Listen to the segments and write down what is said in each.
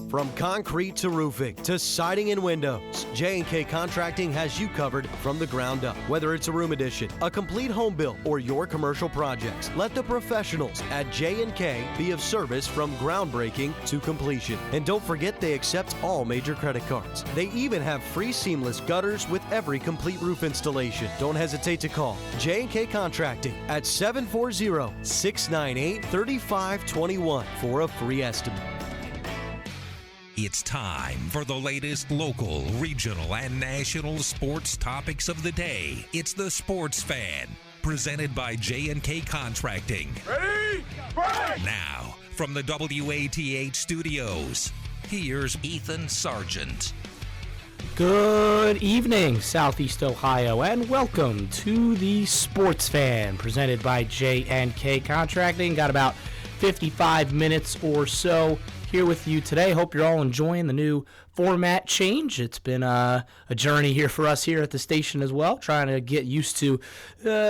From concrete to roofing to siding and windows, J&K Contracting has you covered from the ground up. Whether it's a room addition, a complete home build, or your commercial projects, let the professionals at J&K be of service from groundbreaking to completion. And don't forget they accept all major credit cards. They even have free seamless gutters with every complete roof installation. Don't hesitate to call J&K Contracting at 740-698-3521 for a free estimate. It's time for the latest local, regional, and national sports topics of the day. It's the Sports Fan, presented by J&K Contracting. Ready? Break! Now, from the WATH studios, here's Ethan Sargeant. Good evening, Southeast Ohio, and welcome to the Sports Fan, presented by J&K Contracting. Got about 55 minutes or so here with you today. Hope you're all enjoying the new format change. It's been a journey here for us here at the station as well, trying to get used to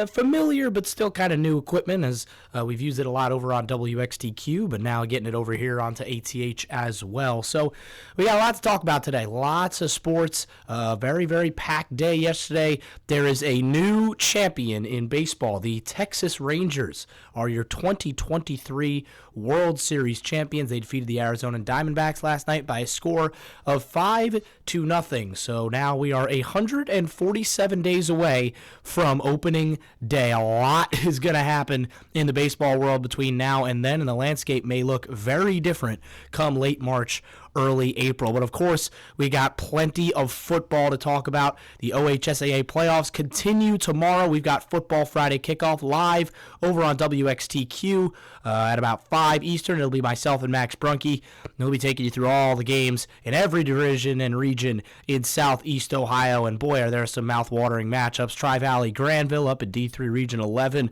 familiar but still kind of new equipment, as we've used it a lot over on WXTQ, but now getting it over here onto ATH as well. So we got a lot to talk about today. Lots of sports. Very, very packed day yesterday. There is a new champion in baseball. The Texas Rangers are your 2023 World Series champions. They defeated the Arizona Diamondbacks last night by a score of 5-0. So now we are 147 days away from opening day. A lot is going to happen in the baseball world between now and then, and the landscape may look very different come late March, early April. But of course, we got plenty of football to talk about. The OHSAA playoffs continue tomorrow. We've got Football Friday kickoff live over on WXTQ at about 5 Eastern. It'll be myself and Max Brunke. We'll be taking you through all the games in every division and region in Southeast Ohio. And boy, are there some mouth-watering matchups. Tri-Valley Granville up at D3 Region 11.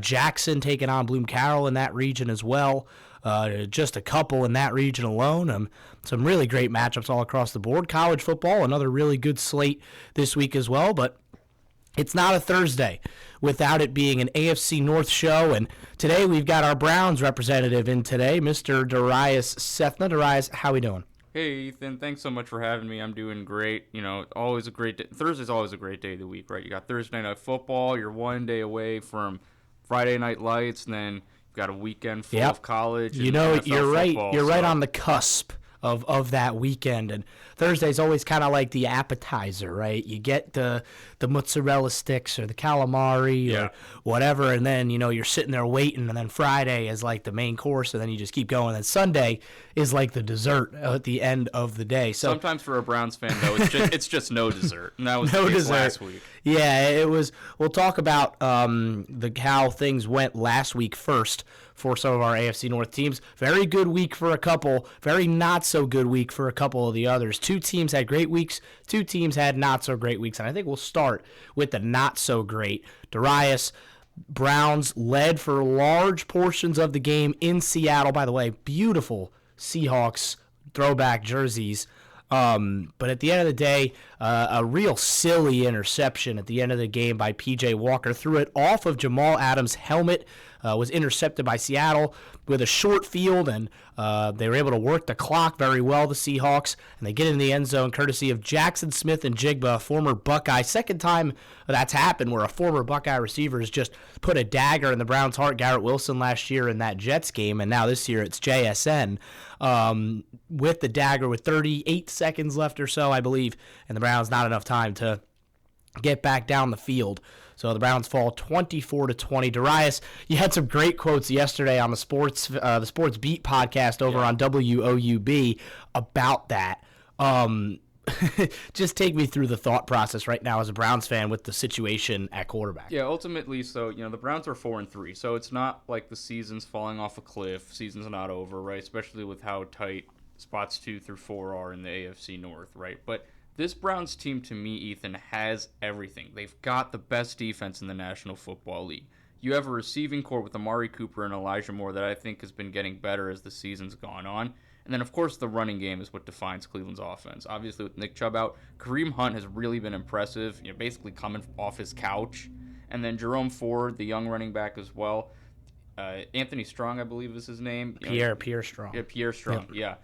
Jackson taking on Bloom Carroll in that region as well. Just a couple in that region alone. Some really great matchups all across the board. College football, another really good slate this week as well. But it's not a Thursday without it being an AFC North show. And today we've got our Browns representative in today, Mr. Darius Sethna. Darius, how we doing? Hey, Ethan. Thanks so much for having me. I'm doing great. You know, always a great day. Thursday's always a great day of the week, right? You got Thursday Night Football. You're one day away from Friday Night Lights, and then got a weekend full of college. You know, NFL you're right. Football, You're right on the cusp of that weekend. And Thursday's always kind of like the appetizer, right? You get the mozzarella sticks or the calamari or whatever, and then, you know, you're sitting there waiting, and then Friday is like the main course, and then you just keep going. And Sunday is like the dessert at the end of the day. So sometimes for a Browns fan, though, it's just no dessert. And that was no the case dessert last week. Yeah, it was. We'll talk about how things went last week first for some of our AFC North teams. Very good week for a couple. Very not so good week for a couple of the others. Two teams had great weeks. Two teams had not so great weeks. And I think we'll start with the not so great. Darius, Browns led for large portions of the game in Seattle. By the way, beautiful Seahawks throwback jerseys. But at the end of the day, a real silly interception at the end of the game by P.J. Walker. Threw it off of Jamal Adams' helmet, was intercepted by Seattle with a short field, and they were able to work the clock very well, the Seahawks, and they get in the end zone courtesy of Jackson Smith and Jigba, former Buckeye. Second time that's happened where a former Buckeye receiver has just put a dagger in the Browns' heart. Garrett Wilson last year in that Jets game, and now this year it's JSN with the dagger with 38 seconds left or so, I believe, and the Browns not enough time to get back down the field. So the Browns fall 24-20. Darius, you had some great quotes yesterday on the Sports Beat podcast over on WOUB about that. Just take me through the thought process right now as a Browns fan with the situation at quarterback. Yeah, ultimately, so, you know, the Browns are 4-3, so it's not like the season's falling off a cliff. Season's not over, right? Especially with how tight spots 2 through 4 are in the AFC North, right? But this Browns team, to me, Ethan, has everything. They've got the best defense in the National Football League. You have a receiving core with Amari Cooper and Elijah Moore that I think has been getting better as the season's gone on. And then, of course, the running game is what defines Cleveland's offense. Obviously, with Nick Chubb out, Kareem Hunt has really been impressive, you know, basically coming off his couch. And then Jerome Ford, the young running back as well. Anthony Strong, I believe is his name. Pierre Strong. Yeah, Pierre Strong, yeah.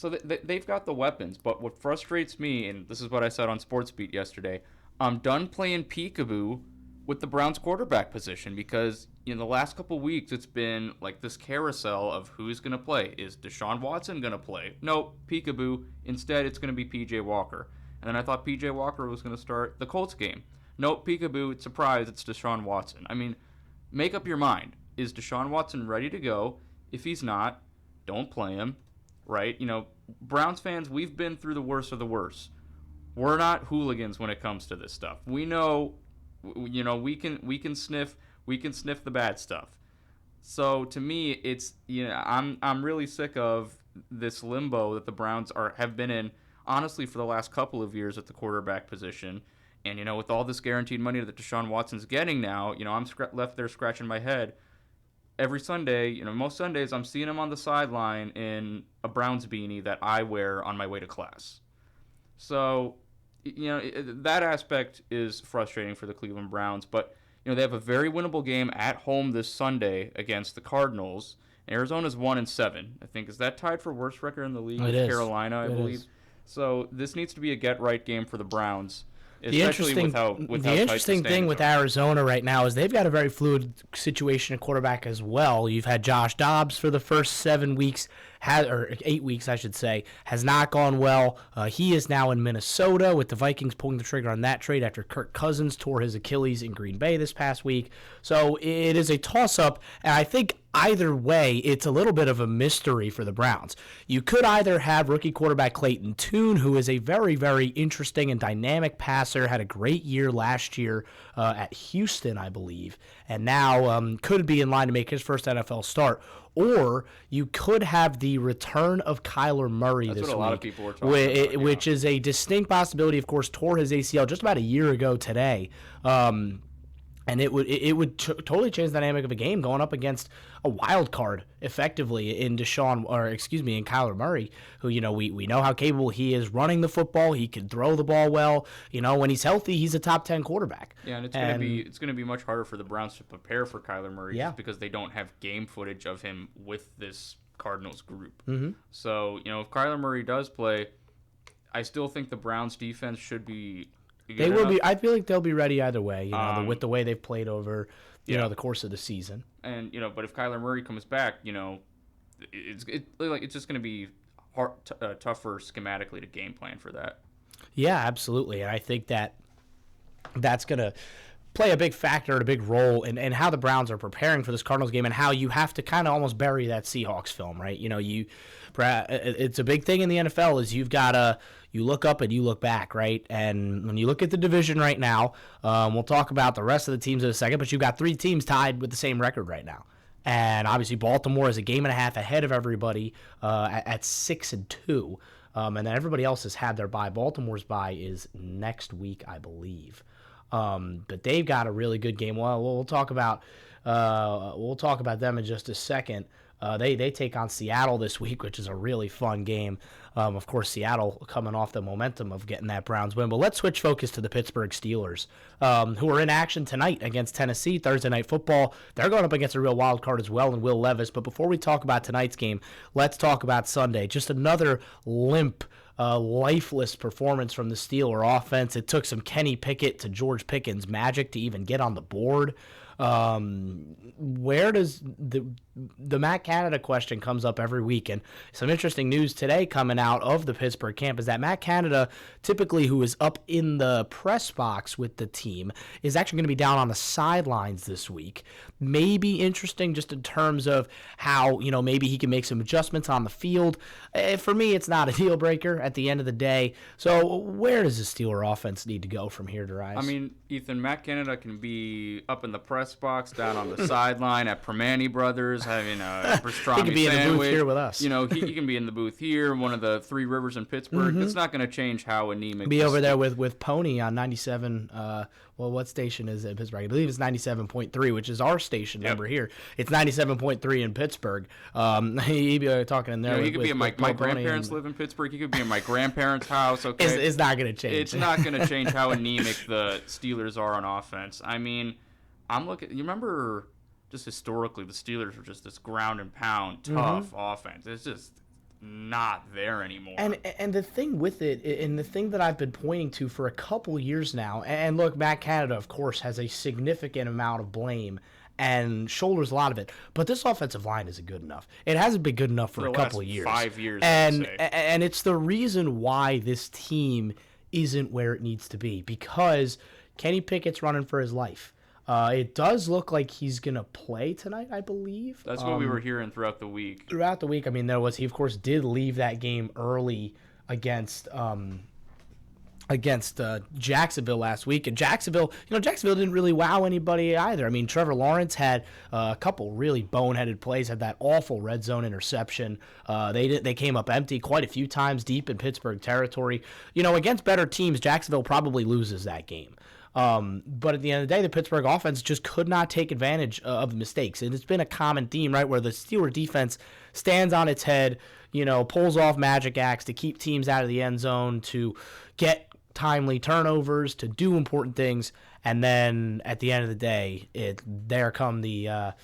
So they've got the weapons, but what frustrates me, and this is what I said on SportsBeat yesterday, I'm done playing peekaboo with the Browns quarterback position because in the last couple weeks it's been like this carousel of who's going to play. Is Deshaun Watson going to play? No, peekaboo. Instead, it's going to be P.J. Walker. And then I thought P.J. Walker was going to start the Colts game. Nope, peekaboo. It's surprise. It's Deshaun Watson. I mean, make up your mind. Is Deshaun Watson ready to go? If he's not, don't play him, right? Browns fans, we've been through the worst of the worst. We're not hooligans when it comes to this stuff. We know, we can sniff the bad stuff. So to me, it's I'm really sick of this limbo that the Browns have been in, honestly, for the last couple of years at the quarterback position. And with all this guaranteed money that Deshaun Watson's getting now, I'm left there scratching my head. Every Sunday, most Sundays, I'm seeing him on the sideline in a Browns beanie that I wear on my way to class. So, that aspect is frustrating for the Cleveland Browns. But, they have a very winnable game at home this Sunday against the Cardinals. Arizona's 1-7. I think, is that tied for worst record in the league with Carolina, I believe? So this needs to be a get-right game for the Browns. The interesting thing with Arizona right now is they've got a very fluid situation at quarterback as well. You've had Josh Dobbs for the first 7 weeks, or 8 weeks, I should say, has not gone well. He is now in Minnesota with the Vikings pulling the trigger on that trade after Kirk Cousins tore his Achilles in Green Bay this past week. So it is a toss-up, and I think either way, it's a little bit of a mystery for the Browns. You could either have rookie quarterback Clayton Tune, who is a very, very interesting and dynamic passer, had a great year last year at Houston, I believe, and now could be in line to make his first NFL start. Or you could have the return of Kyler Murray this week. That's what a lot of people were talking about. Which is a distinct possibility, of course, tore his ACL just about a year ago today. And it would totally change the dynamic of a game going up against a wild card, effectively, in Kyler Murray, who, we know how capable he is running the football. He can throw the ball well. When he's healthy, he's a top 10 quarterback. Yeah, and it's gonna be much harder for the Browns to prepare for Kyler Murray just because they don't have game footage of him with this Cardinals group. Mm-hmm. So, if Kyler Murray does play, I still think the Browns defense should be. They will be. I feel like they'll be ready either way. With the way they've played over, the course of the season. And but if Kyler Murray comes back, it's just going to be tougher schematically to game plan for that. Yeah, absolutely. And I think that's going to play a big factor and a big role in how the Browns are preparing for this Cardinals game and how you have to kind of almost bury that Seahawks film, right? It's a big thing in the NFL is you've got to. You look up and you look back, right? And when you look at the division right now, we'll talk about the rest of the teams in a second, but you've got 3 teams tied with the same record right now. And obviously Baltimore is a game and a half ahead of everybody at 6-2. And then everybody else has had their bye. Baltimore's bye is next week, I believe. But they've got a really good game. Well, we'll talk about them in just a second. They take on Seattle this week, which is a really fun game. Of course, Seattle coming off the momentum of getting that Browns win. But let's switch focus to the Pittsburgh Steelers, who are in action tonight against Tennessee, Thursday Night Football. They're going up against a real wild card as well in Will Levis. But before we talk about tonight's game, let's talk about Sunday. Just another limp, lifeless performance from the Steeler offense. It took some Kenny Pickett to George Pickens magic to even get on the board. Where does the Matt Canada question comes up every week, and some interesting news today coming out of the Pittsburgh camp is that Matt Canada, typically who is up in the press box with the team, is actually going to be down on the sidelines this week. Maybe interesting just in terms of how, maybe he can make some adjustments on the field. For me, it's not a deal breaker at the end of the day. So where does the Steeler offense need to go from here, Darius? I mean, Ethan, Matt Canada can be up in the press box, down on the sideline at Permane Brothers, having a pastrami he can be sandwich. In the booth here with us. He can be in the booth here, one of the 3 rivers in Pittsburgh. Mm-hmm. It's not going to change how anemic. Be over there with Pony on 97. What station is it in Pittsburgh? I believe it's 97.3, which is our station number here. It's 97.3 in Pittsburgh. He'd be talking in there. He could be in my grandparents live in Pittsburgh. He could be in my grandparents' house. Okay, it's not going to change. It's not going to change how anemic the Steelers are on offense. I mean, I'm looking. You remember, just historically, the Steelers were just this ground and pound, tough offense. It's just not there anymore. And the thing with it, and the thing that I've been pointing to for a couple years now, and look, Matt Canada, of course, has a significant amount of blame and shoulders a lot of it, but this offensive line isn't good enough. It hasn't been good enough for a couple of years. 5 years, and it's the reason why this team isn't where it needs to be, because Kenny Pickett's running for his life. It does look like he's going to play tonight, I believe. That's what we were hearing throughout the week. I mean, he, of course, did leave that game early against Jacksonville last week. And Jacksonville didn't really wow anybody either. I mean, Trevor Lawrence had a couple really boneheaded plays, had that awful red zone interception. They came up empty quite a few times deep in Pittsburgh territory. Against better teams, Jacksonville probably loses that game. But at the end of the day, the Pittsburgh offense just could not take advantage of the mistakes. And it's been a common theme, right, where the Steelers defense stands on its head, pulls off magic acts to keep teams out of the end zone, to get timely turnovers, to do important things, and then at the end of the day, there come the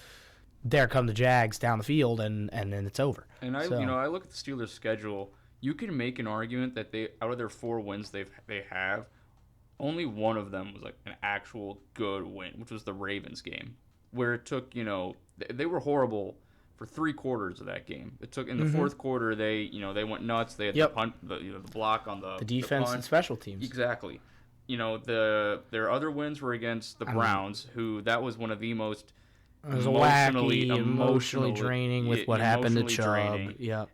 Jags down the field, and then it's over. And I look at the Steelers' schedule. You can make an argument that out of their 4 wins they have, only one of them was like an actual good win, which was the Ravens game, where it took, they were horrible for 3 quarters of that game. It took in the fourth quarter, they went nuts. They had the punt, the block on the defense and special teams. Exactly. Their other wins were against the Browns, who that was one of the most emotionally draining with what happened to Chubb. Yep.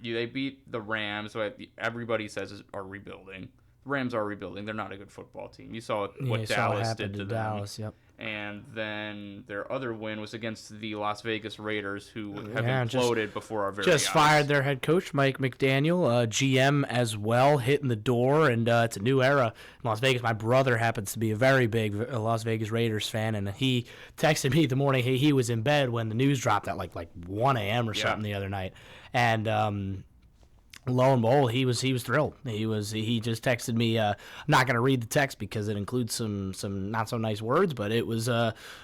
They beat the Rams, who everybody says are rebuilding. Rams are rebuilding. They're not a good football team. You saw what Dallas did to them. Dallas, yep. And then their other win was against the Las Vegas Raiders, who have imploded before our very eyes. Just fired their head coach, Mike McDaniel, GM as well, hitting the door, and it's a new era in Las Vegas. My brother happens to be a very big Las Vegas Raiders fan, and he texted me the morning he was in bed when the news dropped at like 1 a.m. or something the other night, and lo and behold, he was thrilled. He just texted me. I'm not going to read the text because it includes some not so nice words, but it was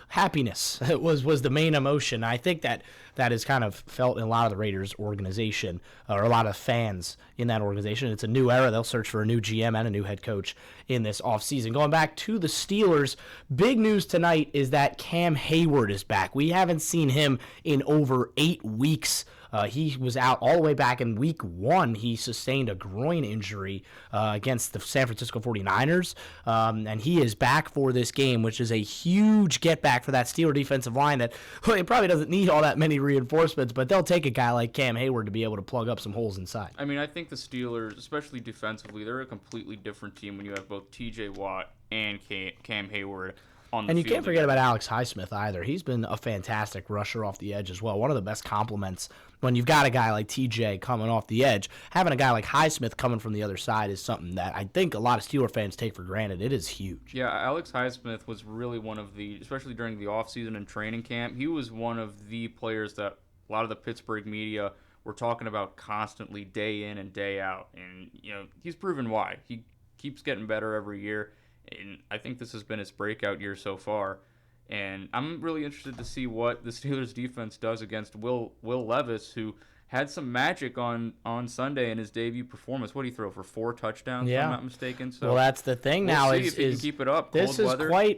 happiness. It was the main emotion. I think that is kind of felt in a lot of the Raiders organization, or a lot of fans in that organization. It's a new era. They'll search for a new GM and a new head coach in this offseason. Going back to the Steelers, big news tonight is that Cam Hayward is back. We haven't seen him in over 8 weeks. He was out all the way back in week 1. He sustained a groin injury against the San Francisco 49ers, and he is back for this game, which is a huge get back for that Steeler defensive line that it probably doesn't need all that many reinforcements, but they'll take a guy like Cam Hayward to be able to plug up some holes inside. I mean, I think the Steelers, especially defensively, they're a completely different team when you have both T.J. Watt and Cam Hayward. And you can't forget about Alex Highsmith either. He's been a fantastic rusher off the edge as well. One of the best compliments when you've got a guy like TJ coming off the edge. Having a guy like Highsmith coming from the other side is something that I think a lot of Steeler fans take for granted. It is huge. Yeah, Alex Highsmith was really one of the, especially during the offseason and training camp, he was one of the players that a lot of the Pittsburgh media were talking about constantly day in and day out. And, he's proven why. He keeps getting better every year. And I think this has been his breakout year so far. And I'm really interested to see what the Steelers defense does against Will Levis, who had some magic on Sunday in his debut performance. What did he throw for 4 touchdowns? If I'm not mistaken. So well, that's the thing now. See if he can keep it up. This is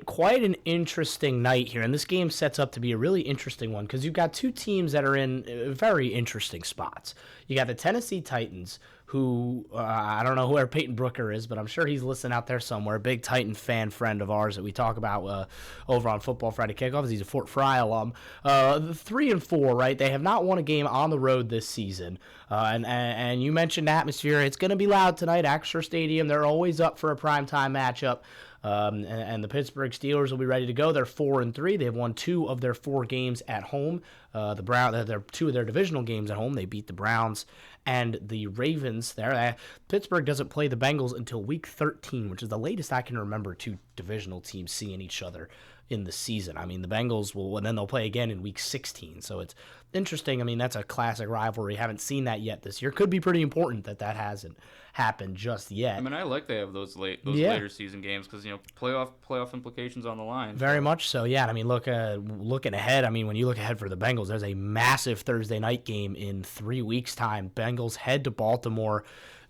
quite an interesting night here, and this game sets up to be a really interesting one because you've got 2 teams that are in very interesting spots. You got the Tennessee Titans, who I don't know where Peyton Brooker is, but I'm sure he's listening out there somewhere. Big Titan fan friend of ours that we talk about over on Football Friday Kickoffs. He's a Fort Fry alum. 3-4, right? They have not won a game on the road this season. And you mentioned atmosphere. It's going to be loud tonight, Acrisure Stadium. They're always up for a primetime matchup. And the Pittsburgh Steelers will be ready to go. They're 4-3. They've won 2 of their 4 games at home. They're 2 of their divisional games at home. They beat the Browns and the Ravens there. Pittsburgh doesn't play the Bengals until week 13, which is the latest I can remember 2 divisional teams seeing each other. in the season. I mean, the Bengals will, and then they'll play again in week 16. So it's interesting. I mean, that's a classic rivalry. Haven't seen that yet this year. Could be pretty important that hasn't happened just yet. I mean, I like they have those later season games because, playoff implications on the line. Very much so, yeah. I mean, looking ahead, I mean, when you look ahead for the Bengals, there's a massive Thursday night game in 3 weeks' time. Bengals head to Baltimore.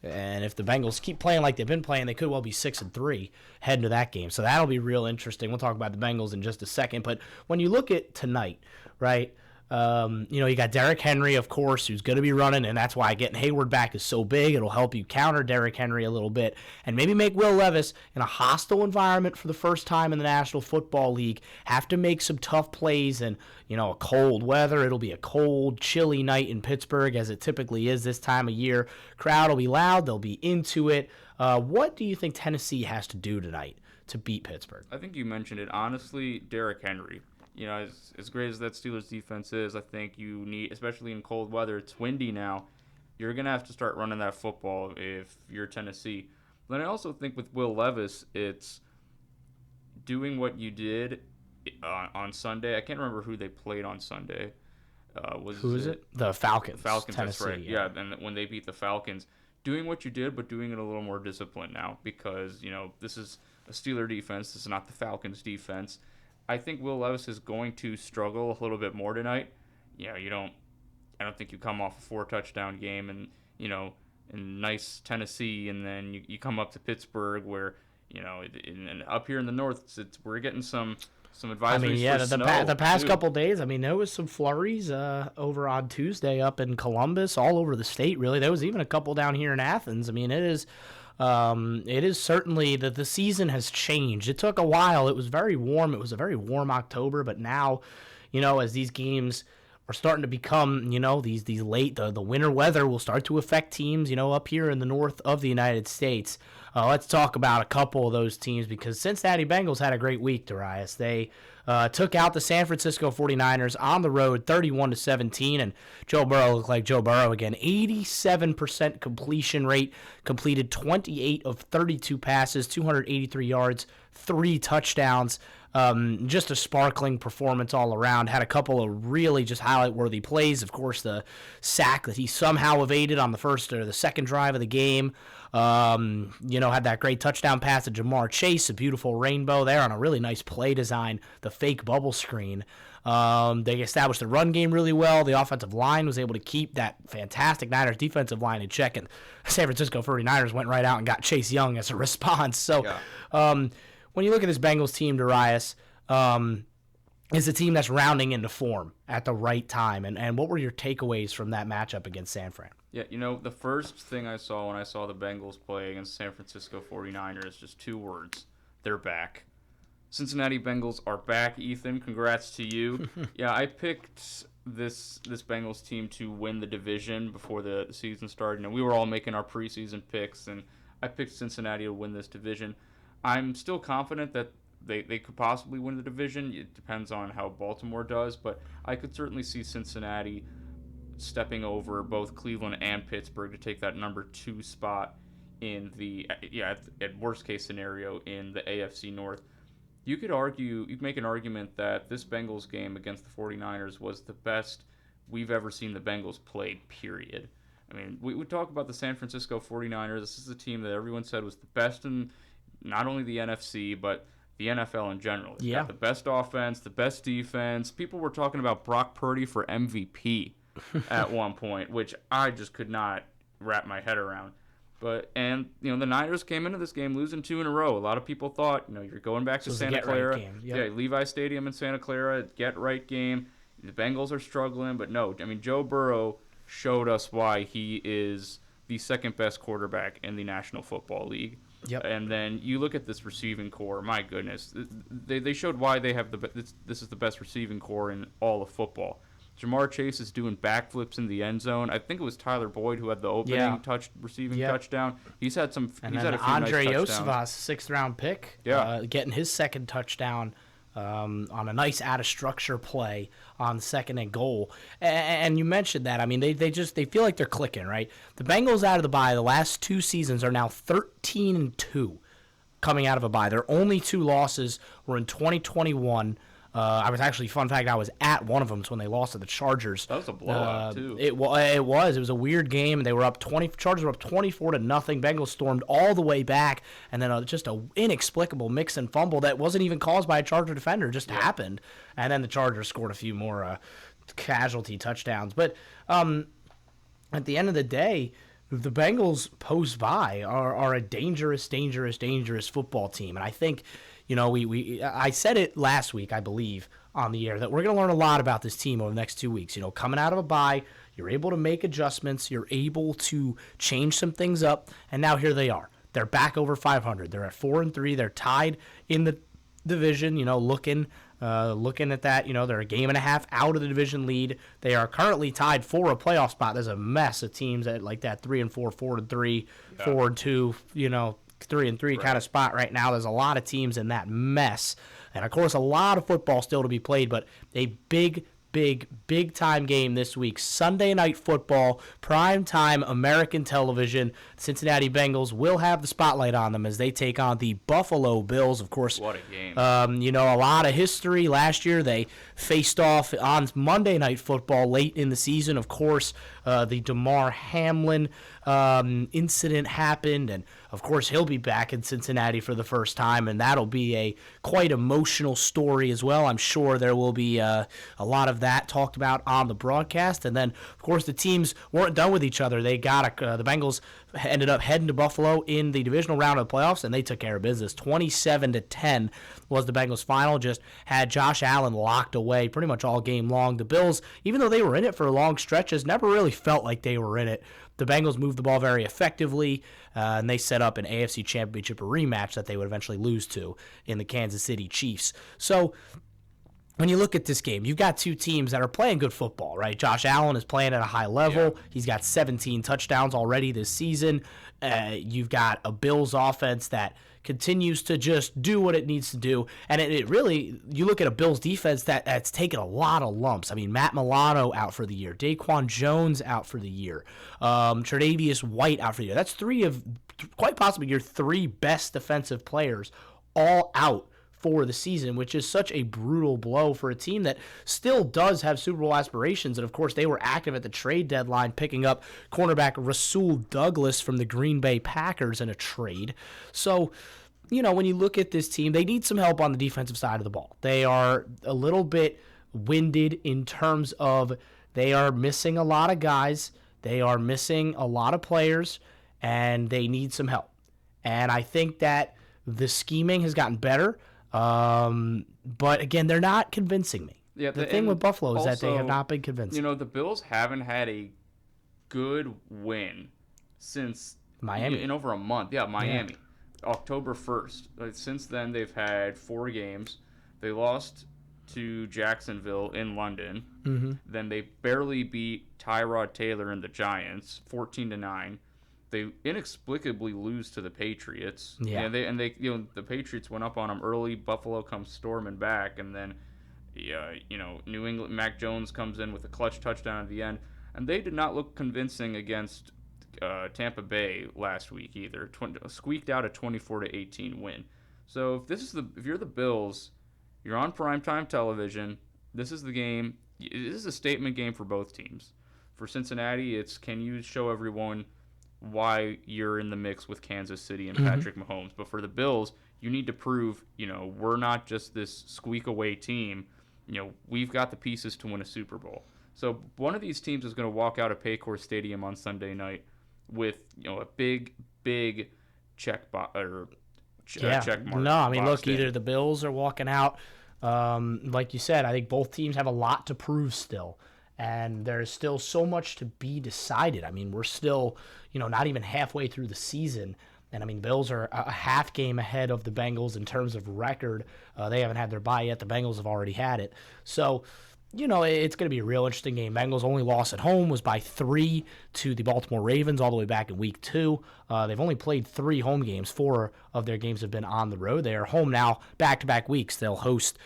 And if the Bengals keep playing like they've been playing, they could well be 6-3 heading to that game. So that'll be real interesting. We'll talk about the Bengals in just a second. But when you look at tonight, right, you got Derrick Henry, of course, who's going to be running, and that's why getting Hayward back is so big. It'll help you counter Derrick Henry a little bit and maybe make Will Levis, in a hostile environment for the first time in the National Football League, have to make some tough plays and, a cold weather. It'll be a cold, chilly night in Pittsburgh, as it typically is this time of year. Crowd will be loud. They'll be into it. What do you think Tennessee has to do tonight to beat Pittsburgh? I think you mentioned it. Honestly, Derrick Henry. As great as that Steelers defense is, I think you need, especially in cold weather, it's windy now, you're going to have to start running that football if you're Tennessee. Then I also think with Will Levis, it's doing what you did on Sunday. I can't remember who they played on Sunday. Who is it? The Falcons. Falcons, Tennessee, that's right. Yeah, and when they beat the Falcons. Doing what you did, but doing it a little more disciplined now because, this is a Steeler defense. This is not the Falcons defense. I think Will Levis is going to struggle a little bit more tonight. I don't think you come off a 4-touchdown game and, in nice Tennessee, and then you come up to Pittsburgh where, and up here in the north, we're getting some advisories for snow, the past too. couple days, I mean, there was some flurries over on Tuesday up in Columbus, all over the state, really. There was even a couple down here in Athens. I mean, it is certainly that the season has changed. It took a while. It was very warm. It was a very warm October, but now, as these games are starting to become, these late, the winter weather will start to affect teams, up here in the north of the United States. Let's talk about a couple of those teams because Cincinnati Bengals had a great week, Darius. They took out the San Francisco 49ers on the road 31-17, and Joe Burrow looked like Joe Burrow again. 87% completion rate, completed 28 of 32 passes, 283 yards, 3 touchdowns. Just a sparkling performance all around. Had a couple of really just highlight-worthy plays. Of course, the sack that he somehow evaded on the first or the second drive of the game. Had that great touchdown pass to Jamar Chase, a beautiful rainbow there on a really nice play design, the fake bubble screen. They established the run game really well. The offensive line was able to keep that fantastic Niners defensive line in check, and San Francisco 49ers went right out and got Chase Young as a response. So, when you look at this Bengals team, Darius, is a team that's rounding into form at the right time. And what were your takeaways from that matchup against San Fran? Yeah, the first thing I saw when I saw the Bengals play against San Francisco 49ers, just 2 words. They're back. Cincinnati Bengals are back, Ethan. Congrats to you. Yeah, I picked this Bengals team to win the division before the season started. We were all making our preseason picks, and I picked Cincinnati to win this division. I'm still confident that they could possibly win the division. It depends on how Baltimore does, but I could certainly see Cincinnati stepping over both Cleveland and Pittsburgh to take that number 2 spot in the at worst case scenario in the AFC North. You could make an argument that this Bengals game against the 49ers was the best we've ever seen the Bengals play, period. I mean, we would talk about the San Francisco 49ers. This is a team that everyone said was the best in not only the NFC, but the NFL in general. It's got the best offense, the best defense. People were talking about Brock Purdy for MVP at one point, which I just could not wrap my head around. But the Niners came into this game losing 2 in a row. A lot of people thought, you're going back to Santa Clara. Levi Stadium in Santa Clara, get right game. The Bengals are struggling, but no. I mean, Joe Burrow showed us why he is the second best quarterback in the National Football League. Yep. And then you look at this receiving core. My goodness, they showed why they have this is the best receiving core in all of football. Jamar Chase is doing backflips in the end zone. I think it was Tyler Boyd who had the opening receiving touchdown. He's had some. And he's then had a few Andre nice touchdowns. Yosivas, 6th-round pick, getting his second touchdown on a nice out-of-structure play on 2nd and goal. And you mentioned that. I mean, they feel like they're clicking, right? The Bengals out of the bye, the last 2 seasons are now 13-2. coming out of a bye. Their only 2 losses were in 2021. I was actually, fun fact, I was at one of them. It's when they lost to the Chargers. That was a blowout, too. It was. It was a weird game. They were up 20. Chargers were up 24-0. Bengals stormed all the way back, and then just a inexplicable mix and fumble that wasn't even caused by a Charger defender. Just happened, and then the Chargers scored a few more casualty touchdowns. But at the end of the day, the Bengals post-bye are a dangerous football team, and I think. I said it last week, I believe, on the air, that we're going to learn a lot about this team over the next 2 weeks. Coming out of a bye, you're able to make adjustments, you're able to change some things up, and now here they are. They're back over 500. They're at 4-3. They're tied in the division, looking at that. They're a game and a half out of the division lead. They are currently tied for a playoff spot. There's a mess of teams at like that 3-4, 4-3, 4-2, 3-3 kind of spot right now. There's a lot of teams in that mess. And, of course, a lot of football still to be played, but a big time game this week. Sunday Night Football, primetime American television. Cincinnati Bengals will have the spotlight on them as they take on the Buffalo Bills. Of course, what a game. A lot of history. Last year they faced off on Monday Night Football late in the season. Of course, the Damar Hamlin incident happened, and of course he'll be back in Cincinnati for the first time, and that'll be a quite emotional story as well. I'm sure there will be a lot of that talked about on the broadcast. And then, of course, the teams weren't done with each other. They got the Bengals ended up heading to Buffalo in the divisional round of the playoffs, and they took care of business. 27-10 was the Bengals' final. Just had Josh Allen locked away pretty much all game long. The Bills, even though they were in it for long stretches, never really felt like they were in it. The Bengals moved the ball very effectively, and they set up an AFC Championship rematch that they would eventually lose to in the Kansas City Chiefs. So when you look at this game, you've got 2 teams that are playing good football, right? Josh Allen is playing at a high level. Yeah. He's got 17 touchdowns already this season. You've got a Bills offense that continues to just do what it needs to do. And it really, you look at a Bills defense that's taken a lot of lumps. I mean, Matt Milano out for the year. Daquan Jones out for the year. Tre'Davious White out for the year. That's 3 of, quite possibly, your 3 best defensive players all out for the season, which is such a brutal blow for a team that still does have Super Bowl aspirations. And, of course, they were active at the trade deadline, picking up cornerback Rasul Douglas from the Green Bay Packers in a trade. So, when you look at this team, they need some help on the defensive side of the ball. They are a little bit winded in terms of they are missing a lot of guys. They are missing a lot of players, and they need some help. And I think that the scheming has gotten better. But again, they're not convincing me. Yeah, the thing with Buffalo is that they have not been convincing. The Bills haven't had a good win since Miami in over a month. Yeah, Miami, October 1st. Since then, they've had 4 games. They lost to Jacksonville in London. Mm-hmm. Then they barely beat Tyrod Taylor and the Giants, 14-9. They inexplicably lose to the Patriots. Yeah. And they the Patriots went up on them early. Buffalo comes storming back, and then New England, Mac Jones comes in with a clutch touchdown at the end, and they did not look convincing against Tampa Bay last week either. Squeaked out a 24-18 win. So if you're the Bills, you're on primetime television. This is the game. This is a statement game for both teams. For Cincinnati, it's can you show everyone why you're in the mix with Kansas City and Patrick Mahomes. But for the Bills, you need to prove, we're not just this squeak away team. We've got the pieces to win a Super Bowl. So one of these teams is going to walk out of Paycor Stadium on Sunday night with, a big check mark. No, I mean, look, either the Bills are walking out. Like you said, I think both teams have a lot to prove still. And there's still so much to be decided. I mean, we're still, not even halfway through the season. And, I mean, Bills are a half game ahead of the Bengals in terms of record. They haven't had their bye yet. The Bengals have already had it. So, it's going to be a real interesting game. Bengals' only loss at home was by 3 to the Baltimore Ravens all the way back in Week 2. They've only played 3 home games. 4 of their games have been on the road. They are home now back-to-back weeks. They'll host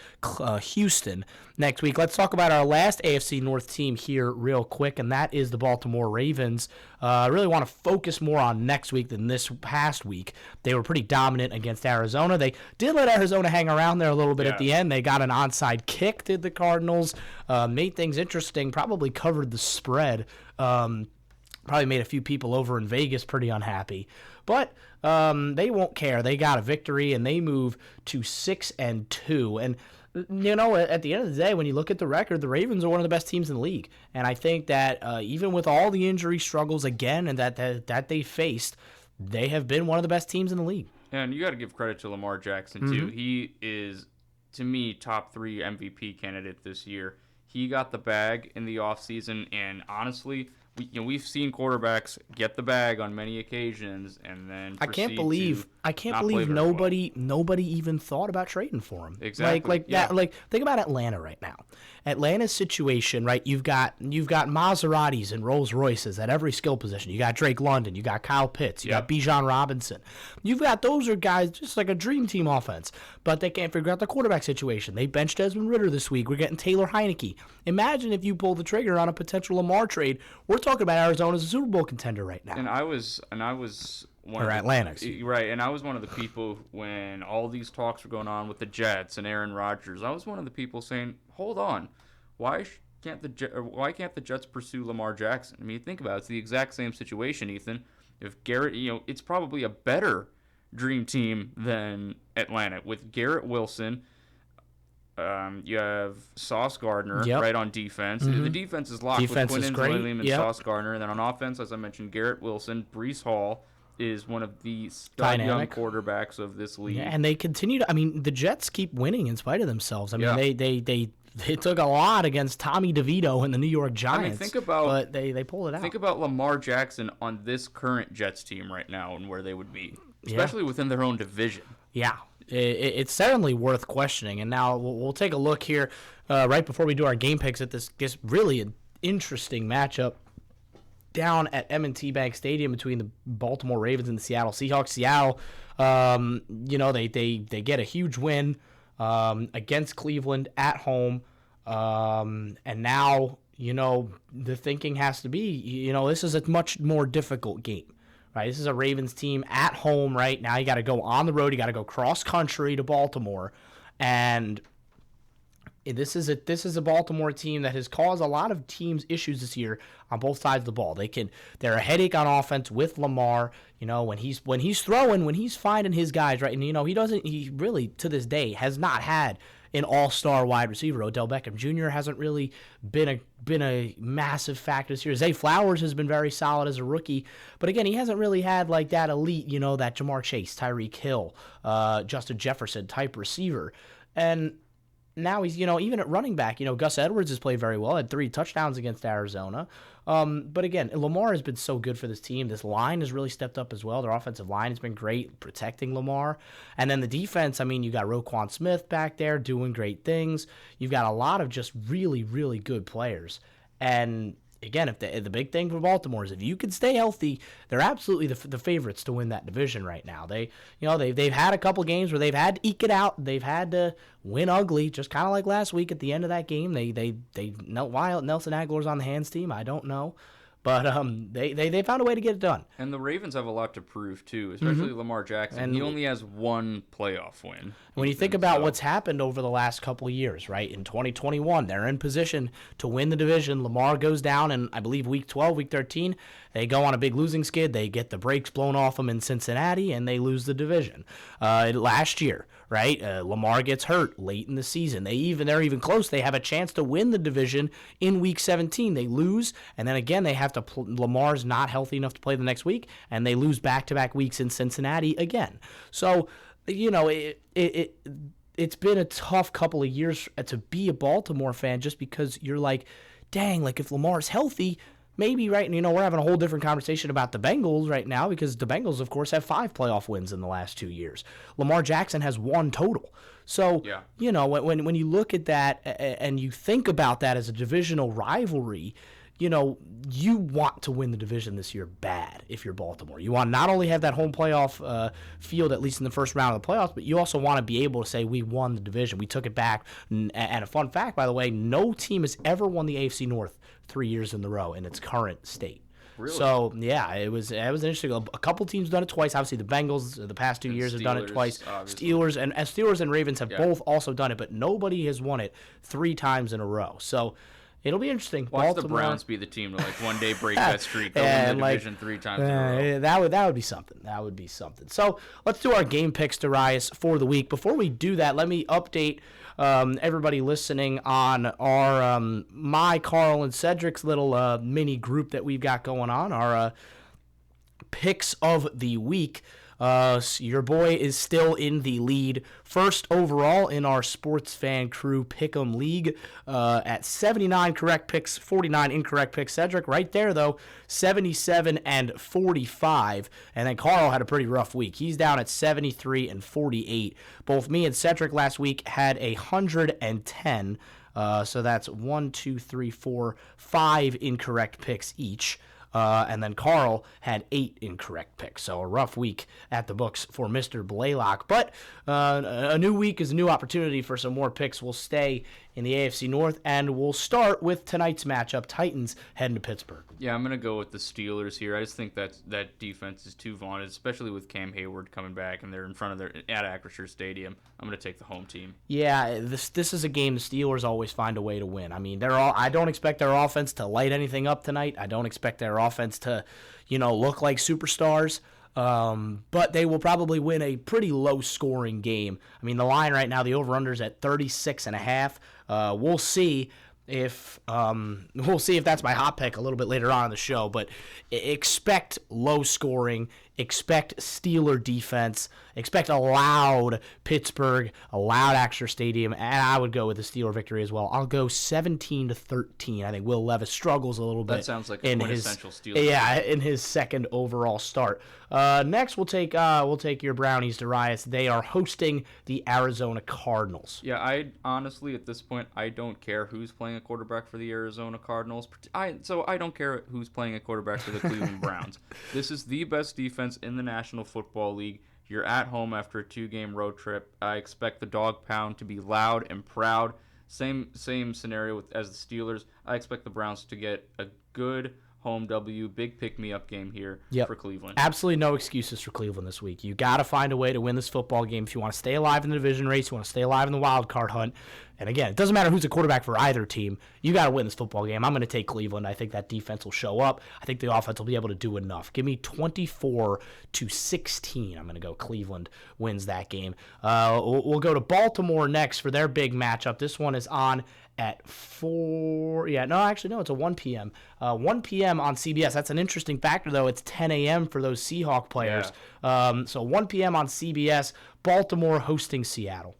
Houston next week. Let's talk about our last AFC North team here real quick, and that is the Baltimore Ravens. I really want to focus more on next week than this past week. They were pretty dominant against Arizona. They did let Arizona hang around there a little bit at the end. They got an onside kick, did the Cardinals. Made things interesting, probably covered the spread. Probably made a few people over in Vegas pretty unhappy. But they won't care. They got a victory, and they move to 6-2. And, at the end of the day, when you look at the record, the Ravens are one of the best teams in the league. And I think that even with all the injury struggles again and that they faced, they have been one of the best teams in the league. And you got to give credit to Lamar Jackson, too. He is, to me, top 3 MVP candidate this year. He got the bag in the offseason, and honestly, we've seen quarterbacks get the bag on many occasions, and then I can't believe nobody even thought about trading for him. Exactly. Think about Atlanta right now. Atlanta's situation, right? You've got Maseratis and Rolls Royces at every skill position. You got Drake London, you got Kyle Pitts, you got Bijan Robinson. Those are guys just like a dream team offense, but they can't figure out the quarterback situation. They benched Desmond Ridder this week. We're getting Taylor Heineke. Imagine if you pull the trigger on a potential Lamar trade. We're talking about Arizona as a Super Bowl contender right now. And I was one of Atlanta, right? And I was one of the people when all these talks were going on with the Jets and Aaron Rodgers. I was one of the people saying, "Hold on, why can't the Jets pursue Lamar Jackson?" I mean, think about it. It's the exact same situation, Ethan. If Garrett, it's probably a better dream team than Atlanta with Garrett Wilson. You have Sauce Gardner right on defense. The defense is locked with Quinnen Williams and Sauce Gardner. And then on offense, as I mentioned, Garrett Wilson. Breece Hall is one of the stud young quarterbacks of this league. Yeah, and they continue to – the Jets keep winning in spite of themselves. They took a lot against Tommy DeVito and the New York Giants. But they pulled it out. Think about Lamar Jackson on this current Jets team right now and where they would be, especially within their own division. Yeah. It's certainly worth questioning. And now we'll take a look here right before we do our game picks at this really an interesting matchup down at M&T Bank Stadium between the Baltimore Ravens and the Seattle Seahawks. Seattle, they get a huge win against Cleveland at home. And now, the thinking has to be, this is a much more difficult game. Right, this is a Ravens team at home right now. You got to go on the road. You got to go cross country to Baltimore, and this is a Baltimore team that has caused a lot of teams issues this year on both sides of the ball. They're a headache on offense with Lamar. When he's throwing, when he's finding his guys right, and he really to this day has not had an all-star wide receiver. Odell Beckham Jr. hasn't really been a massive factor this year. Zay Flowers has been very solid as a rookie, but again, he hasn't really had like that elite, that Jamar Chase, Tyreek Hill, Justin Jefferson type receiver. And now he's, even at running back, Gus Edwards has played very well, had 3 touchdowns against Arizona. But again, Lamar has been so good for this team. This line has really stepped up as well. Their offensive line has been great protecting Lamar. And then the defense, you got Roquan Smith back there doing great things. You've got a lot of just really, really good players. And again, if the big thing for Baltimore is if you can stay healthy, they're absolutely the favorites to win that division right now. They've had a couple games where they've had to eke it out. They've had to win ugly, just kind of like last week at the end of that game. They know why Nelson Aguilar's on the hands team. I don't know. But they found a way to get it done. And the Ravens have a lot to prove, too, especially Lamar Jackson. And he only has 1 playoff win. When you think about what's happened over the last couple of years, right, in 2021, they're in position to win the division. Lamar goes down, and I believe week 12, week 13, they go on a big losing skid. They get the brakes blown off them in Cincinnati, and they lose the division. Last year, right, Lamar gets hurt late in the season. They're even close. They have a chance to win the division in week 17. They lose, and then again they have to. Lamar's not healthy enough to play the next week, and they lose back-to-back weeks in Cincinnati again. So, it's been a tough couple of years to be a Baltimore fan just because you're like, dang, like if Lamar's healthy, maybe, right, we're having a whole different conversation about the Bengals right now because the Bengals, of course, have 5 playoff wins in the last 2 years. Lamar Jackson has 1 total. So, when you look at that and you think about that as a divisional rivalry, you want to win the division this year bad if you're Baltimore. You want to not only have that home playoff field, at least in the first round of the playoffs, but you also want to be able to say we won the division. We took it back. And a fun fact, by the way, no team has ever won the AFC North 3 years in a row in its current state. Really? So, yeah, it was interesting. A couple teams done it twice. Obviously, the Bengals the past 2 years have done it twice. Obviously. Steelers and Ravens have both also done it, but nobody has won it 3 times in a row. So, it'll be interesting. Watch the Browns be the team to one day break that streak. They'll win the division 3 times in a row. That would be something. That would be something. So let's do our game picks, Darius, for the week. Before we do that, let me update everybody listening on our my Carl and Cedric's little mini group that we've got going on. Our picks of the week. Your boy is still in the lead, first overall in our Sports Fan Crew Pick'em League at 79 correct picks, 49 incorrect picks. Cedric right there, though, 77 and 45. And then Carl had a pretty rough week. He's down at 73 and 48. Both me and Cedric last week had 110. So that's 1, 2, 3, 4, 5 incorrect picks each. And then Carl had 8 incorrect picks. So a rough week at the books for Mr. Blaylock. But a new week is a new opportunity for some more picks. We'll stay in the AFC North, and we'll start with tonight's matchup, Titans heading to Pittsburgh. Yeah, I'm going to go with the Steelers here. I just think that defense is too vaunted, especially with Cam Hayward coming back, and they're in front of at Acrisure Stadium. I'm going to take the home team. Yeah, this is a game the Steelers always find a way to win. I mean, I don't expect their offense to light anything up tonight. I don't expect their offense to, look like superstars. But they will probably win a pretty low-scoring game. I mean, the line right now, the over/under's at 36.5. We'll see if that's my hot pick a little bit later on in the show. But expect low scoring, expect Steeler defense, expect a loud Pittsburgh, a loud Acrisure Stadium, and I would go with the Steeler victory as well. I'll go 17-13. I think Will Levis struggles a little bit. That sounds like a quintessential Steeler. Yeah, in his second overall start. Next, we'll take your Brownies, Darius. They are hosting the Arizona Cardinals. Yeah, I honestly at this point I don't care who's playing a quarterback for the Arizona Cardinals. I don't care who's playing a quarterback for the Cleveland Browns. This is the best defense in the National Football League. You're at home after a 2-game road trip. I expect the dog pound to be loud and proud. Same scenario as the Steelers. I expect the Browns to get a good home W, big pick-me-up game here for Cleveland. Absolutely no excuses for Cleveland this week. You got to find a way to win this football game if you want to stay alive in the division race, you want to stay alive in the wild card hunt. And again, it doesn't matter who's a quarterback for either team. You got to win this football game. I'm going to take Cleveland. I think that defense will show up. I think the offense will be able to do enough. Give me 24-16. I'm going to go Cleveland wins that game. We'll go to Baltimore next for their big matchup. This one is on at 4. Yeah, no, actually, no, it's a 1 p.m. 1 p.m. on CBS. That's an interesting factor, though. It's 10 a.m. for those Seahawk players. Yeah. So 1 p.m. on CBS, Baltimore hosting Seattle.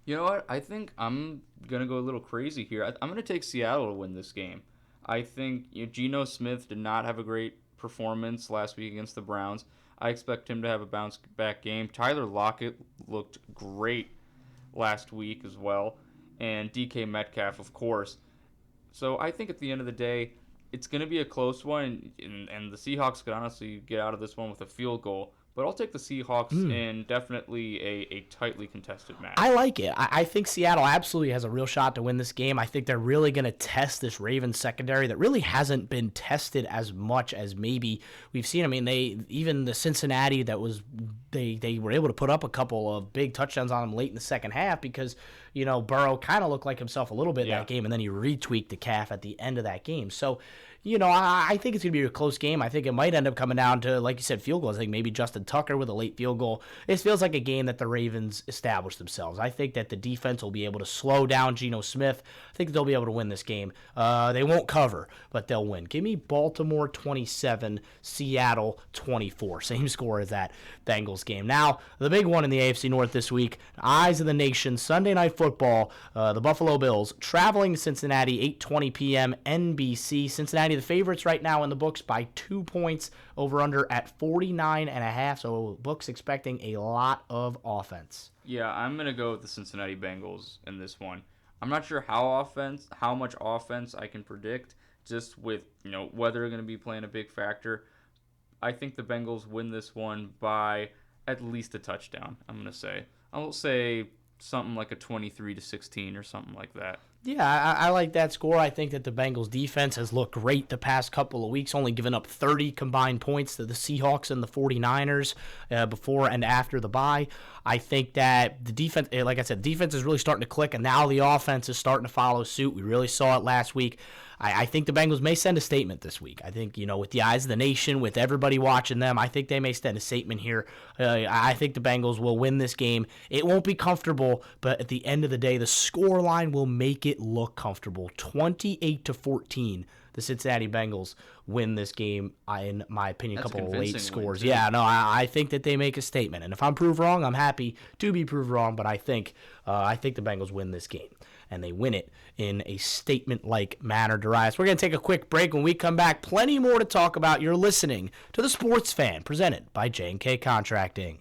You know what? I think I'm going to go a little crazy here. I'm going to take Seattle to win this game. I think Geno Smith did not have a great performance last week against the Browns. I expect him to have a bounce-back game. Tyler Lockett looked great last week as well. And DK Metcalf, of course. So I think at the end of the day, it's going to be a close one, and the Seahawks could honestly get out of this one with a field goal. But I'll take the Seahawks in definitely a tightly contested match. I like it. I think Seattle absolutely has a real shot to win this game. I think they're really going to test this Ravens secondary that really hasn't been tested as much as maybe we've seen. I mean, even the Cincinnati they were able to put up a couple of big touchdowns on them late in the second half because, Burrow kind of looked like himself a little bit in that game, and then he retweaked the calf at the end of that game. So, I think it's going to be a close game. I think it might end up coming down to, like you said, field goals. I think maybe Justin Tucker with a late field goal. It feels like a game that the Ravens established themselves. I think that the defense will be able to slow down Geno Smith. I think they'll be able to win this game. They won't cover, but they'll win. Give me Baltimore 27, Seattle 24. Same score as that Bengals game. Now, the big one in the AFC North this week, Eyes of the Nation, Sunday Night Football, the Buffalo Bills traveling to Cincinnati, 8:20 p.m. NBC. Cincinnati Cincinnati, the favorites right now in the books by 2 points, over under at 49.5. So books expecting a lot of offense. Yeah, I'm going to go with the Cincinnati Bengals in this one. I'm not sure how much offense I can predict, just with, weather going to be playing a big factor. I think the Bengals win this one by at least a touchdown, I'm going to say. I'll say something like a 23-16 or something like that. Yeah, I like that score. I think that the Bengals defense has looked great the past couple of weeks, only giving up 30 combined points to the Seahawks and the 49ers before and after the bye. I think that the defense, like I said, the defense is really starting to click, and now the offense is starting to follow suit. We really saw it last week. I think the Bengals may send a statement this week. I think, with the eyes of the nation, with everybody watching them, I think they may send a statement here. I think the Bengals will win this game. It won't be comfortable, but at the end of the day, the score line will make it look comfortable. 28-14. The Cincinnati Bengals win this game, in my opinion. A couple of late scores. Yeah, no, I think that they make a statement. And if I'm proved wrong, I'm happy to be proved wrong, but I think the Bengals win this game. And they win it in a statement-like manner. Darius, we're going to take a quick break. When we come back, plenty more to talk about. You're listening to The Sports Fan, presented by J&K Contracting.